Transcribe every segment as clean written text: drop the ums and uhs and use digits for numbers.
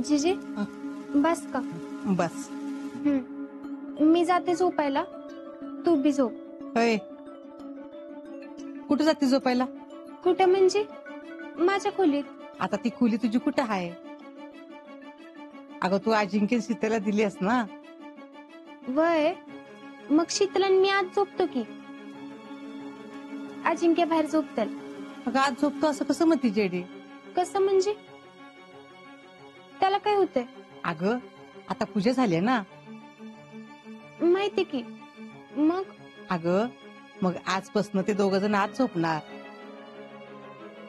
जीजी बस का? बस. मी जाते झोपायला, तू बी झोप. होय, कुठे जाते झोपायला? कुठे म्हणजे? माझ्या खोलीत. आता ती खोली तुझी कुठं आहे? अगं तू अजिंक्य सीतेला दिलीस ना. वय मग शीतलन मी आज झोपतो की. अजिंक्य बाहेर झोपतील. अगं आज झोपतो असं कसं म्हणते जेडी? कसं म्हणजे? त्याला काय होतंय? अगं आता पूजा झाली ना. माहिती की. मग अगं मग आजपासून ते दोघ जण आज झोपणार.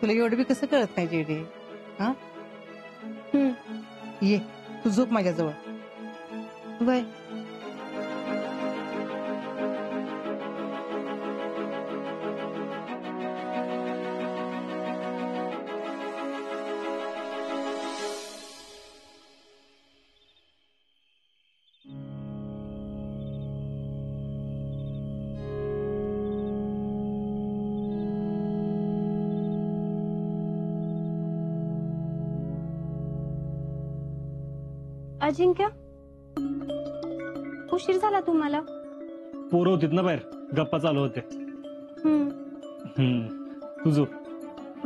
तुला एवढं बी कसं कळत नाही जेडी? हा ये तू झोप माझ्याजवळ. वय अजिंक्य, उशीर झाला तुम्हाला. पोरं होतीत ना बाहेर, गप्पा चालू होते. तुझं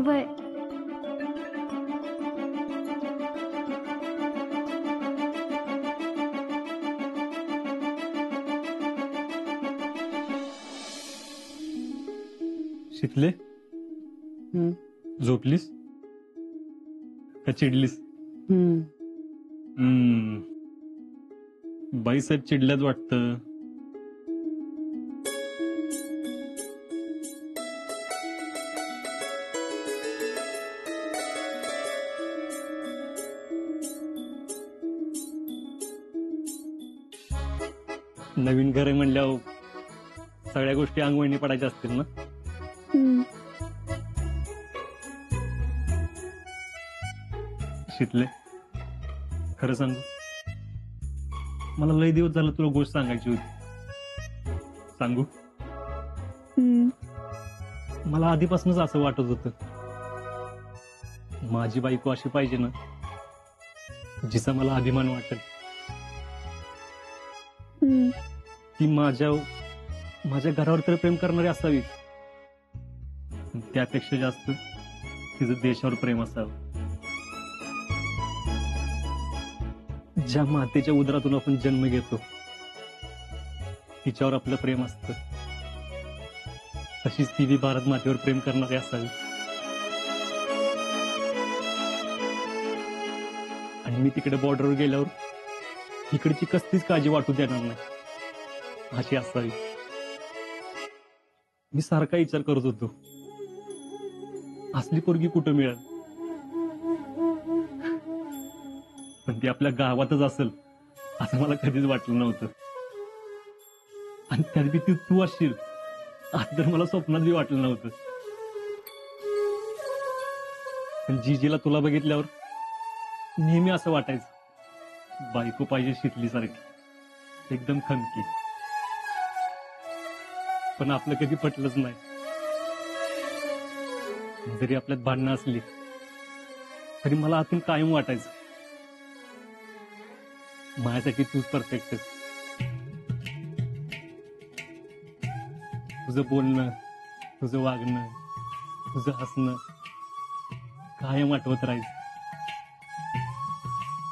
वय शिकले झोपलीस का चिडलीस? बाई साहेब चिडल्यात वाटतं. नवीन घर आहे म्हणल्यावर सगळ्या गोष्टी अंगवळणी पडायच्या असतील ना. शिकले खरं सांगू, मला लय दिवस झालं तुला गोष्ट सांगायची होती. सांगू? मला आधीपासूनच असं वाटत होतं, माझी बायको अशी पाहिजे ना जिचा मला अभिमान वाटेल. ती माझ्या घरावर तर प्रेम करणारी असावी, त्यापेक्षा जास्त तिचं देशावर प्रेम असावं. ज्या मातेच्या उदरातून आपण जन्म घेतो तिच्यावर आपलं प्रेम असतं, तशीच ती भारत मातेवर प्रेम करणारी असावी. आणि मी तिकडे बॉर्डरवर गेल्यावर इकडची कसलीच काळजी वाटू देणार नाही अशी असावी. मी सारखा विचार करत होतो, असली पोरगी कुठं मिळेल, पण ती आपल्या गावातच असेल असं मला कधीच वाटलं नव्हतं. आणि त्यात बी तू असशील असं तर मला स्वप्नात बी वाटलं नव्हतं. पण जीजीला तुला बघितल्यावर नेहमी असं वाटायचं, बायको पाहिजे शिकलीसारखी, एकदम खमकी. पण आपलं कधी पटलंच नाही. जरी आपल्यात भांडणं असली तरी मला आतून कायम वाटायचं, माझ्यासाठी तूच परफेक्ट. तुझं बोलणं, तुझं वागणं, तुझं हसणं कायम आठवत राहायचं.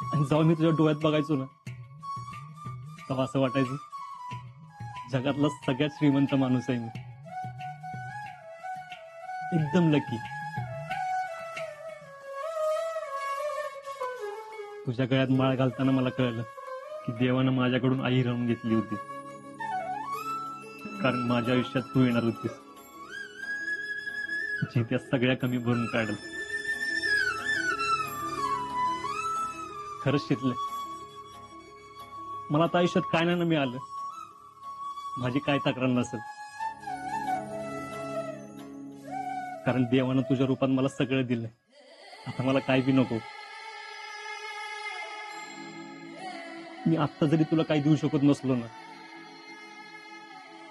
आणि जेव्हा मी तुझ्या डोळ्यात बघायचो ना तेव्हा असं वाटायचं, जगातला सगळ्यात श्रीमंत माणूस आहे मी, एकदम लकी. तुझ्या गळ्यात माळ घालताना मला कळलं की देवानं माझ्याकडून आई राहून घेतली होती, कारण माझ्या आयुष्यात तू येणार होतीस जी त्या सगळ्या कमी भरून काढल. खरंच शिकले, मला आता आयुष्यात काय नाही मिळालं, माझी काय तक्रार नसेल, कारण देवानं तुझ्या रूपात मला सगळं दिलंय. आता मला काय बी नको. मी आत्ता जरी तुला काही देऊ शकत नसलो ना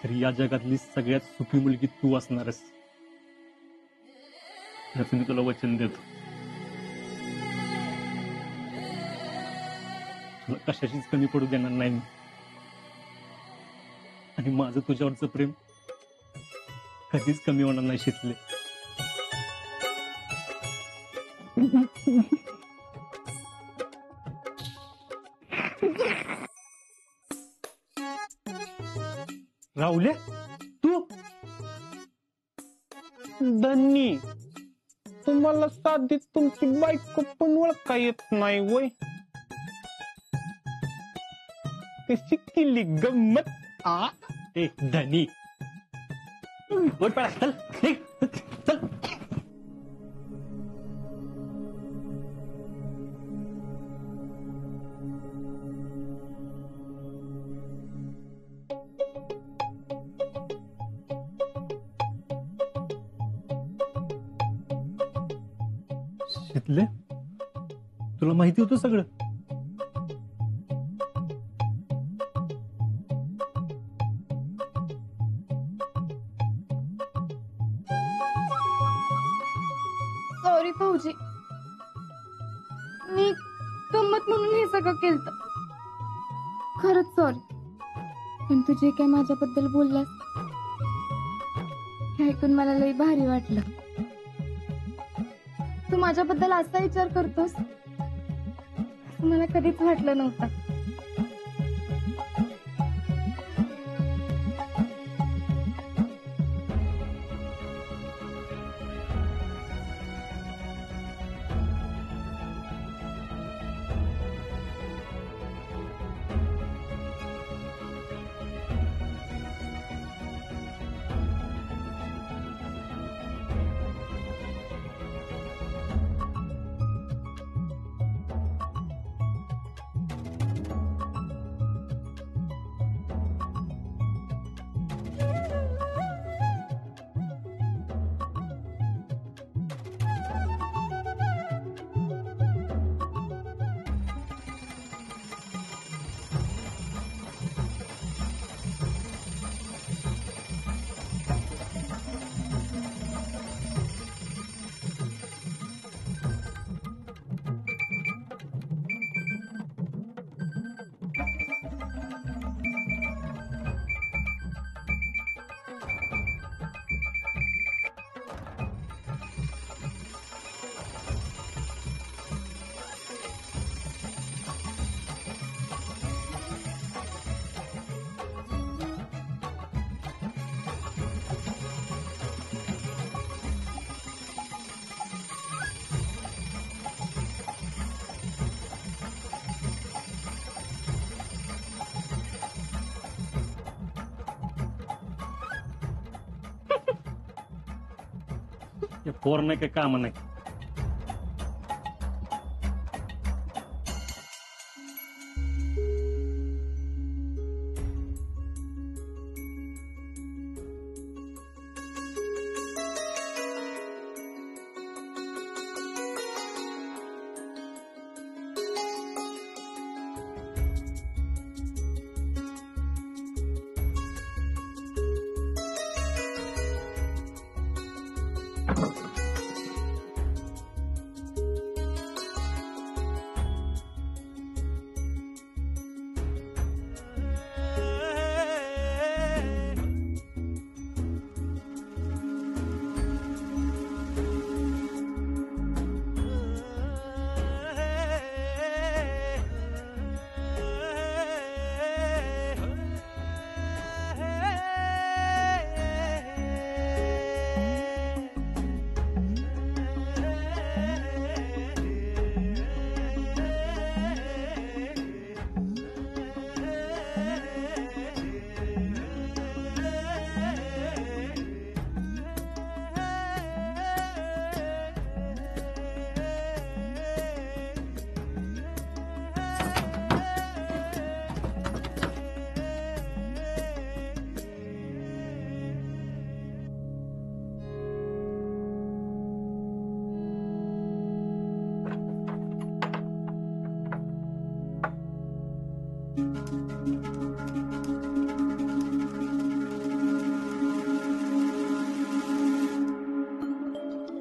तरी या जगातली सगळ्यात सुखी मुलगी तू असणारस, याचं मी तुला वचन देतो. तुला कशाशीच कमी पडू देणार नाही मी. आणि माझं तुझ्यावरचं प्रेम कधीच कमी होणार नाही शीतले. राहुले तू धन्नी तुम्हाला साधी तुमची बायको पण ओळखा येत नाही वय कशी केली गंमत आ ए धनी वर पळा, चल निघ, चल. शीतले तुला माहिती होतं सगळं? सॉरी भाऊजी, मी गंमत म्हणून हे सगळं केलं. खरंच सॉरी. पण तू जे काय माझ्याबद्दल बोललास हे ऐकून मला लई भारी वाटलं. तू माझ्याबद्दल असा विचार करतोस असं मला कधीच वाटलं नव्हतं. पोर नाही काय काम नाही.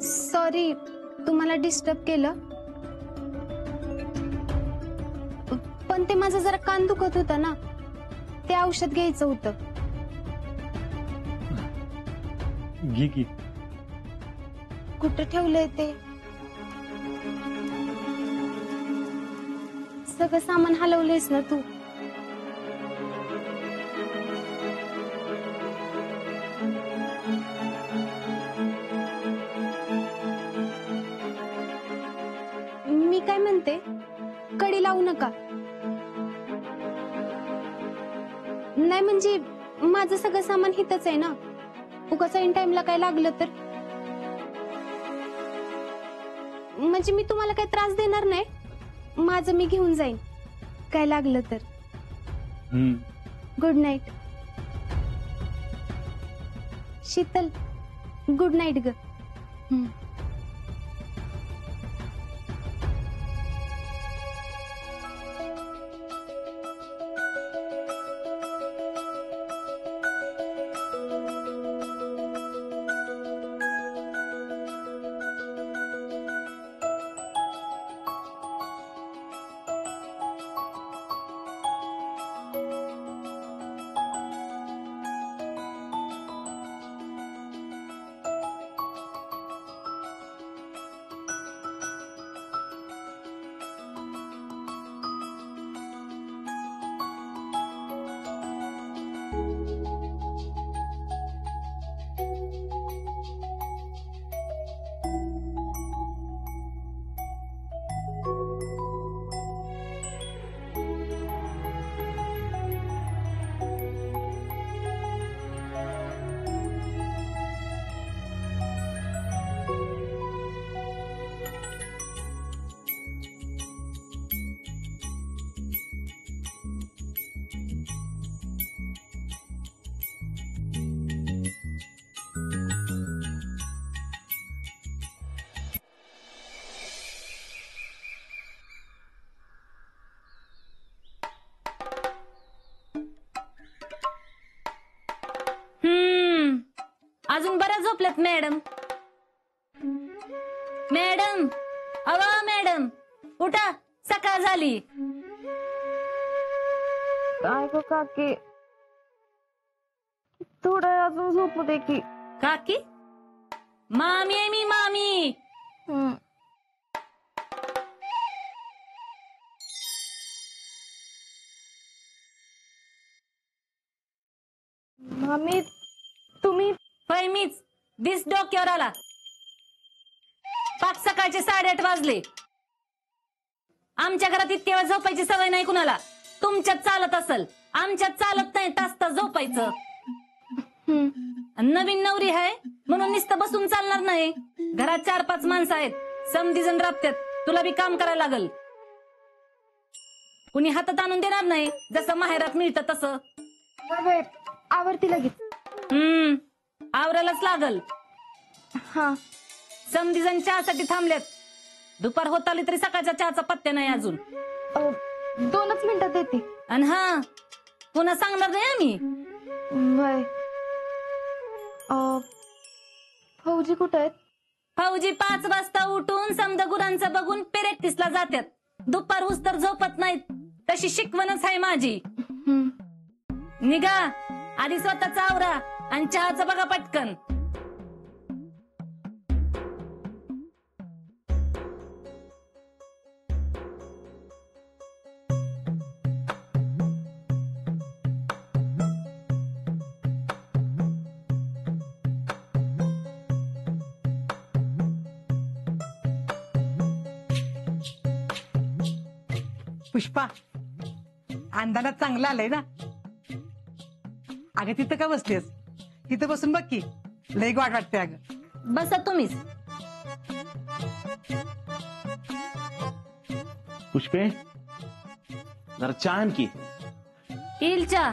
सॉरी तुम्हाला डिस्टर्ब केलं. पण ते माझं जरा कान दुखत होता ना, ते औषध घ्यायचं होतं. घे की. कुठं ठेवलंय ते? सगळं सामान हलवलंयस ना तू? मी काय म्हणते, कडी लावू नका. नाही म्हणजे माझं सगळं सामान हितच आहे ना, उगाच ऐन टाइमला काय लागलं तर. म्हणजे मी तुम्हाला काही त्रास देणार नाही, माझं मी घेऊन जाईन काय लागलं तर. Good night. Sheetal, good night ग. अजून बऱ्याच झोपल्यात मॅडम. मॅडम, अवा मॅडम, उठा, सकाळ झाली. काय गं काकी, थोडं अजून झोपू दे की. काकी? मामी आहे मी, मामी. मामी, तुम्ही? होय मीच. दिस डोक्यावर आला. पाच सकाळचे 8:30 वाजले. आमच्या घरात इतके वेळ झोपायची सवय नाही कुणाला. तुमच्यात चालत असल, आमच्यात चालत नाही. तास तास झोपायचं. नवीन नवरी आहे म्हणून नुसतं बसून चालणार नाही. घरात 4-5 माणसं आहेत, समधी जण राबत्यात. तुला बी काम करायला लागल. कुणी हातात आणून देणार नाही, जसं माहेरात मिळतं तसं. आवरती लगेच. आवरायलाच लागल. हा. समधी जण चहासाठी थांबल्यात. दुपार होत आली तरी सकाळच्या चहाचा पत्त्या नाही अजून. 2च मिनिटात येते. आणि हा, पुन्हा सांगणार नाही आम्ही. वय. फौजी कुठं आहेत? फौजी 5 वाजता उठून समद गुरांचं बघून प्रॅक्टिसला जातात. दुपार हुस तर झोपत नाहीत. तशी शिकवणच आहे माझी. निघा, आधी स्वतःचा आवरा आणि चहाचं बघा पटकन. पुष्पा, अंधारात चांगलं आलंय ना. अगं तिथं का बसलीस? तिथं बसून बघ की, लई वाट वाटते. अगं बसा तुम्हीच. पुष्पे, जरा चहा आण की. येईल चहा,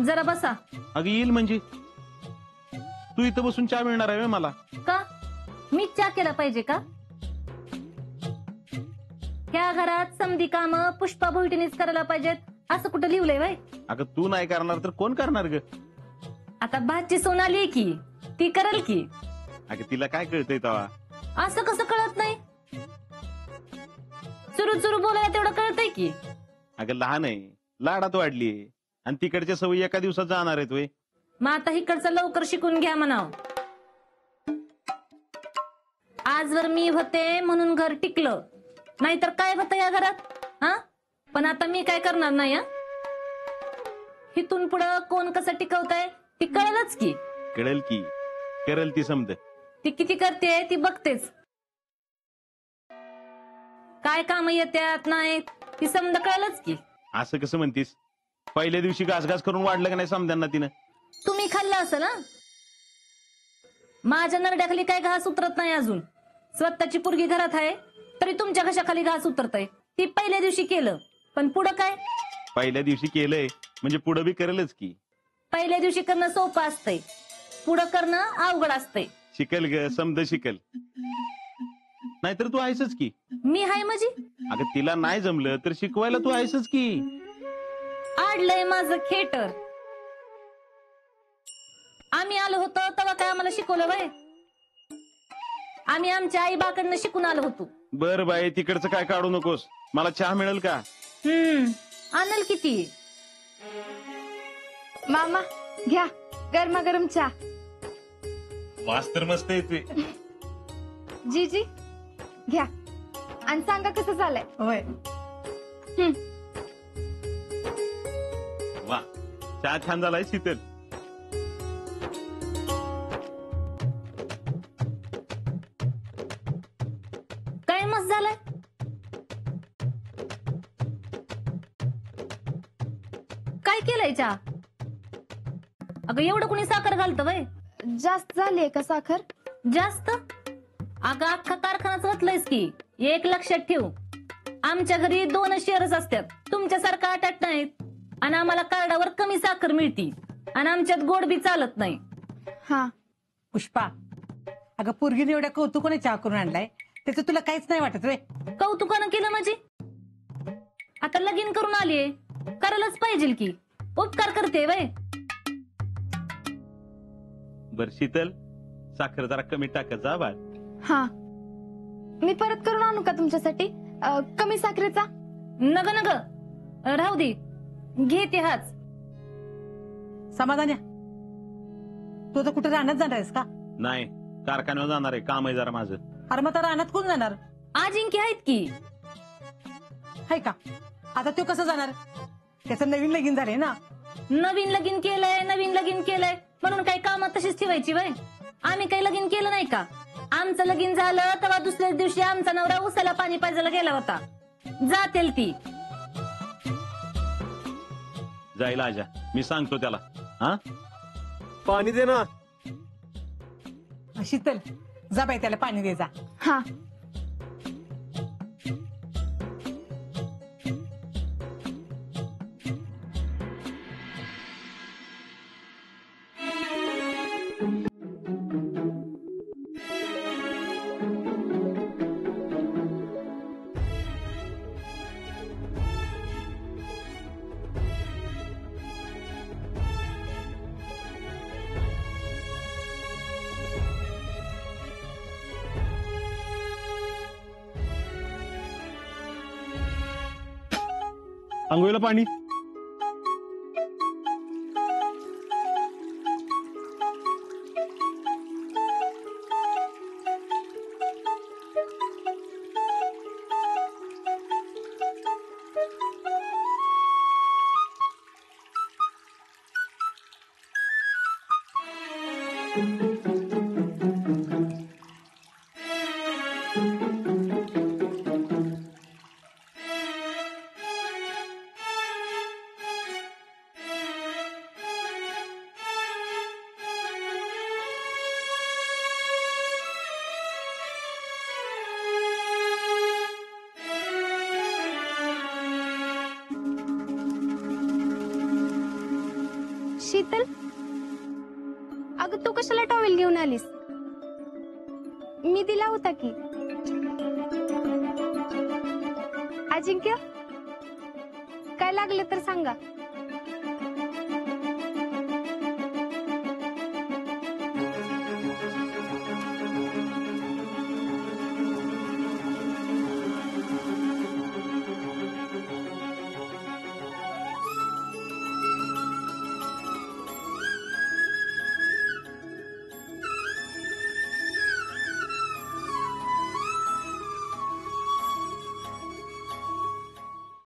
जरा बसा. अगं येईल म्हणजे तू इथं बसून चहा मिळणार आहे मला? का मीच चहा केला पाहिजे का? ह्या घरात समधी काम पुष्पा भोईटीनेच करायला पाहिजेत असं कुठं लिहिलंय बाई? अगं तू नाही करणार तर कोण करणार ग? आता भाची सोनाली की ती करेल की. अगं तिला काय कळतंय तवा? असं कसं कळत नाही? चुरू चुरू बोलायला तेवढं कळतंय की. अगं लहान आहे, लाडात वाढली आणि तिकडच्या सवयी एका दिवसात जाणार आहेत वय. मग आता इकडचं लवकर शिकून घ्या म्हणाव. आजवर मी होते म्हणून घर टिकलं, नाहीतर काय होतं या घरात. हा पण आता मी काय करणार नाही. इथून पुढं कोण कसं टिकवतंय ती कळलंच की. कळेल की, करेल ती समज. ती किती करते ती बघतेच. काय काम येत्यात नाही ती समजा कळलंच की. असं कसं म्हणतीस? पहिल्या दिवशी घासघास करून वाढलं का नाही समद्यांना तिनं? तुम्ही खाल्लं असेल ना. माझ्या नरड्याखाली काय घास उतरत नाही अजून. स्वतःची पोरगी घरात आहे तरी तुमच्या घशाखाली घास उतरतय. ती पहिल्या दिवशी केलं, पण पुढं काय? पहिल्या दिवशी केलंय म्हणजे पुढं बी करेलच की. पहिल्या दिवशी करणं सोपं असतंय, पुढं करणं अवघड असतंय. शिकल ग, समज शिकल. नाहीतर तू आहेसच की. मी हाय माझी. अगं तिला नाही जमलं तर शिकवायला तू आहेसच की. आडलंय माझं खेटर. आम्ही आलो होतो तेव्हा काय आम्हाला शिकवलं बाय? आम्ही आमच्या आई बाकडनं शिकून आलो होतो. बर बाई, तिकडचं काय काढू नकोस. मला चहा मिळेल का? आणल किती. मामा घ्या गरमागरम चहा. मास्तर मस्त येते. जीजी घ्या आणि सांगा कसं झालंय. होय. वा, चहा छान झालाय शीतल. काय मस्त झालंय. काय केलंय चहा? अगं एवढं कुणी साखर घालतं वय? जास्त झालीये का साखर? जास्त? अगं अख्खा कारखानाच घातलंयस की. एक लक्षात ठेव, आमच्या घरी 2 शेअर्स असतात, तुमच्यासारखं 8 नाहीत. आणि आम्हाला कार्डावर कमी साखर मिळती आणि आमच्यात गोड बी चालत नाही. हा पुष्पा, अगं पोरगीने एवढ्या कौतुकाने चहा करून आणलाय, त्याचं तुला काहीच नाही वाटत रे? कौतुकानं केलं म्हणजे? आता लगीन करून आलीये, करायलाच पाहिजे की. उपकार करते वय. बर शीतल, साखर जरा कमी टाकत जा बाळ. हा मी परत करून आणू का तुमच्यासाठी कमी साखरेचा? नग नग राहू दे, घेते हाच. समाधान्या, तू आता कुठे राहण्यात जाणार आहेस का? नाही, कारखान्यावर जाणार आहे, काम आहे जरा माझं. अरे मग आता राहण्यात कोण जाणार? अजिंक्य आहेत की. हाय का? आता तो कसं जाणार? त्याचं नवीन लगीन झालंय ना. नवीन लगीन केलंय म्हणून काही कामात तशीच ठेवायची वय? आम्ही काही लगीन केलं नाही का? आमचं लगीन झालं तेव्हा दुसऱ्याच दिवशी आमचा नवरा उसाला पाणी पाजायला गेला होता. जातेल ती. जाईल आजा, मी सांगतो त्याला. हा, पाणी दे ना. शीतल, जा बाई त्याला पाणी दे जा. हा आंघोळीला पाणी. शीतल, अगं तू कशाला टॉवेल घेऊन आलीस? मी दिला होता की. अजिंक्य, काय लागलं तर सांगा.